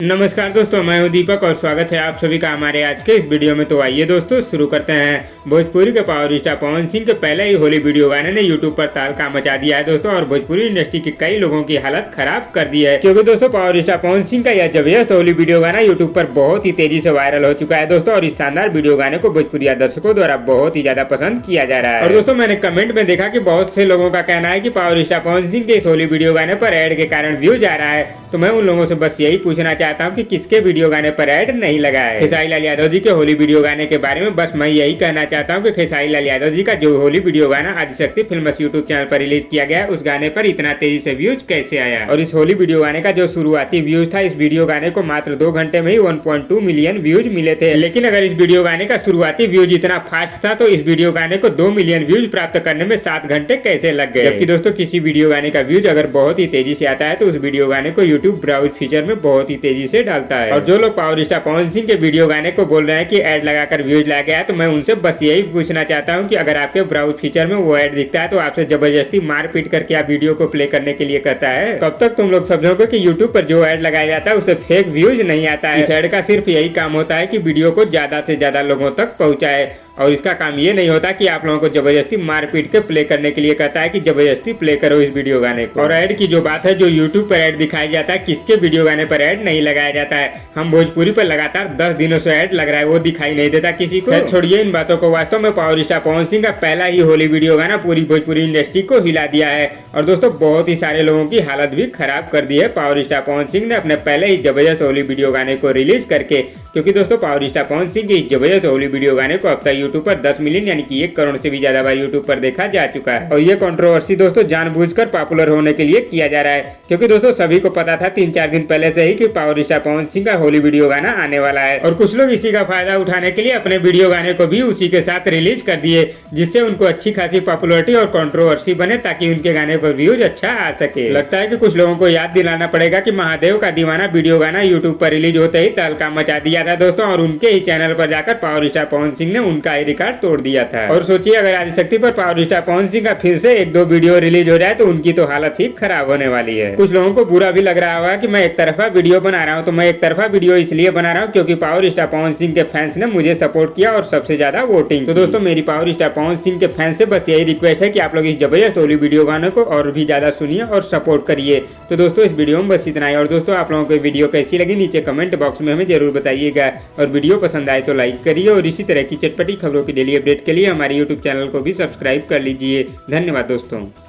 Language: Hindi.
नमस्कार दोस्तों, मैं हूं दीपक और स्वागत है आप सभी का हमारे आज के इस वीडियो में। तो आइए दोस्तों शुरू करते हैं। भोजपुरी के पावर स्टार पवन सिंह के पहले ही होली वीडियो गाने ने यूट्यूब पर तहलका मचा दिया है दोस्तों, और भोजपुरी इंडस्ट्री की कई लोगों की हालत खराब कर दी है। क्योंकि दोस्तों पावर स्टार पवन सिंह का यह जबरदस्त होली वीडियो गाना यूट्यूब पर बहुत ही तेजी से वायरल हो चुका है दोस्तों, और इस शानदार वीडियो गाने को भोजपुरी दर्शकों द्वारा बहुत ही ज्यादा पसंद किया जा रहा है। और दोस्तों मैंने कमेंट में देखा कि बहुत से लोगों का कहना है कि पावर स्टार पवन सिंह के इस होली वीडियो गाने पर एड के कारण व्यूज आ रहा है। तो मैं उन लोगों से बस यही पूछना चाहता हूँ कि किसके वीडियो गाने पर ऐड नहीं लगा है। खेसारी लाल यादव जी के होली वीडियो गाने के बारे में बस मैं यही कहना चाहता हूँ कि खेसारी लाल यादव जी का जो होली वीडियो गाना आदिशक्ति फिल्म्स यूट्यूब चैनल पर रिलीज किया गया है, उस गाने पर इतना तेजी से व्यूज कैसे आया। और इस होली वीडियो गाने का जो शुरुआती व्यूज था, इस वीडियो गाने को मात्र 2 घंटे में ही 1.2 मिलियन व्यूज मिले थे। लेकिन अगर इस वीडियो गाने का शुरुआती व्यूज इतना फास्ट था तो इस वीडियो गाने को 2 मिलियन व्यूज प्राप्त करने में 7 घंटे कैसे लग गए। जबकि दोस्तों किसी वीडियो गाने का व्यूज अगर बहुत ही तेजी से आता है तो उस वीडियो गाने को यूट्यूब ब्राउज फीचर में बहुत ही तेजी से डालता है। और जो लोग पावर स्टार पवन सिंह के वीडियो गाने को बोल रहे हैं कि ऐड लगाकर व्यूज ला गया है, तो मैं उनसे बस यही पूछना चाहता हूं कि अगर आपके ब्राउज फीचर में वो ऐड दिखता है तो आपसे जबरदस्ती मार पीट करके आप वीडियो को प्ले करने के लिए कहता है। कब तक तुम लोग समझोगे कि यूट्यूब पर जो ऐड लगाया जाता है उसे फेक व्यूज नहीं आता है। इस ऐड का सिर्फ यही काम होता है कि वीडियो को ज्यादा से ज्यादा लोगों तक पहुंचाए, और इसका काम ये नहीं होता कि आप लोगों को जबरदस्ती मार पीट के प्ले करने के लिए कहता है कि जबरदस्ती प्ले करो इस वीडियो गाने को। और ऐड की जो बात है, जो यूट्यूब पर ऐड दिखाया जाता है, किसके वीडियो गाने पर ऐड नहीं लगाया जाता है। हम भोजपुरी पर लगातार 10 दिनों से ऐड लग रहा है, वो दिखाई नहीं देता किसी को। छोड़िए इन बातों को, वास्तव में पावर स्टार पवन सिंह का पहला ही होली वीडियो गाना पूरी भोजपुरी इंडस्ट्री को हिला दिया है, और दोस्तों बहुत ही सारे लोगों की हालत भी खराब कर दी है पावर स्टार पवन सिंह ने अपने पहले ही जबरदस्त होली वीडियो गाने को रिलीज करके। क्योंकि दोस्तों पावर स्टार पवन सिंह के इस जबरदस्त होली वीडियो गाने को अब तक यूट्यूब पर 10 मिलियन यानी कि 1 करोड़ से भी ज्यादा बार यूट्यूब पर देखा जा चुका है। और ये कंट्रोवर्सी दोस्तों जानबूझकर पॉपुलर होने के लिए किया जा रहा है, क्योंकि दोस्तों सभी को पता था 3-4 दिन पहले से ही कि पावर स्टार पवन सिंह का होली वीडियो गाना आने वाला है, और कुछ लोग इसी का फायदा उठाने के लिए अपने वीडियो गाने को भी उसी के साथ रिलीज कर दिए, जिससे उनको अच्छी खासी पॉपुलरिटी और कंट्रोवर्सी बने, ताकि उनके गाने पर व्यूज अच्छा आ सके। लगता है कि कुछ लोगों को याद दिलाना पड़ेगा कि महादेव का दीवाना वीडियो गाना यूट्यूब पर रिलीज होते ही तहलका मचा दिया था दोस्तों, और उनके ही चैनल पर जाकर पावर स्टार पवन सिंह ने उनका ही रिकॉर्ड तोड़ दिया था। और सोचिए अगर आदिशक्ति पर पावर स्टार पवन सिंह का फिर से 1-2 वीडियो रिलीज हो जाए तो उनकी तो हालत ही खराब होने वाली है। कुछ लोगों को बुरा भी लग रहा होगा कि मैं एक तरफा वीडियो बना रहा हूँ, तो मैं एक तरफा वीडियो इसलिए बना रहा हूँ क्योंकि पावर स्टार पवन सिंह के फैंस ने मुझे सपोर्ट किया और सबसे ज्यादा वोटिंग। तो दोस्तों मेरी पावर स्टार पवन सिंह के फैंस से बस यही रिक्वेस्ट है कि आप लोग इस जबरदस्त होली वीडियो गाने को और भी ज्यादा सुनिए और सपोर्ट करिए। तो दोस्तों इस वीडियो में बस इतना ही, और दोस्तों आप लोगों को वीडियो कैसी लगी नीचे कमेंट बॉक्स में हमें जरूर बताइएगा, और वीडियो पसंद आए तो लाइक करिए, और इसी तरह की चटपटी खबरों की डेली अपडेट के लिए हमारे यूट्यूब चैनल को भी सब्सक्राइब कर लीजिए। धन्यवाद दोस्तों।